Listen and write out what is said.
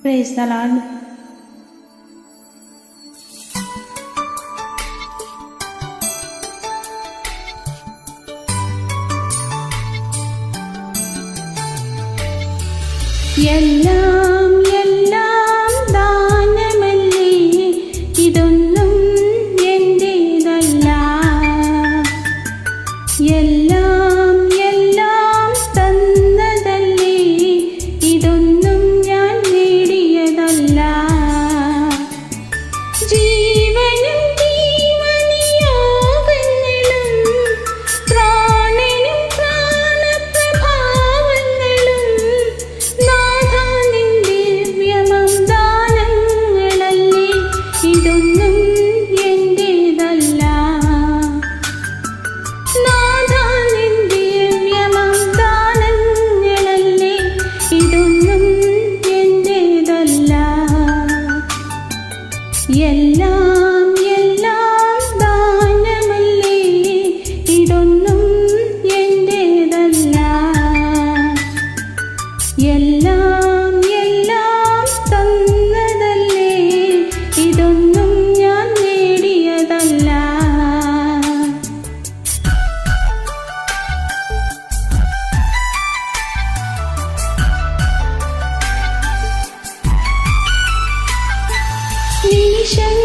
Praise the Lord. എല്ലാം എല്ലാം ദാനമല്ലേ, ഇതൊന്നും എന്റേതല്ല. എല്ലാം എല്ലാം തന്നതല്ലേ, ഇതൊന്നും ഞാൻ നേടിയതല്ല. ജീവനും ജീവനിയാകങ്ങളും പ്രാണനും പ്രാണപ്രഭാവങ്ങളും നാഥാ നിൻ ദിവ്യമം ദാനങ്ങളല്ലേ, ഇതൊന്നും എന്റേതല്ല. നാഥാ നിൻ ദിവ്യമം ദാനങ്ങളല്ലേ, ഇതൊന്നും എന്റേതല്ല. എല്ലാം എല്ലാം ദാനമല്ലേ, ഇതൊന്നും എന്റേതല്ല. എല്ലാം എല്ലാം തന്നതല്ലേ, ഇതൊന്നും ഞാൻ നേടിയതല്ല. നിമിഷങ്ങൾ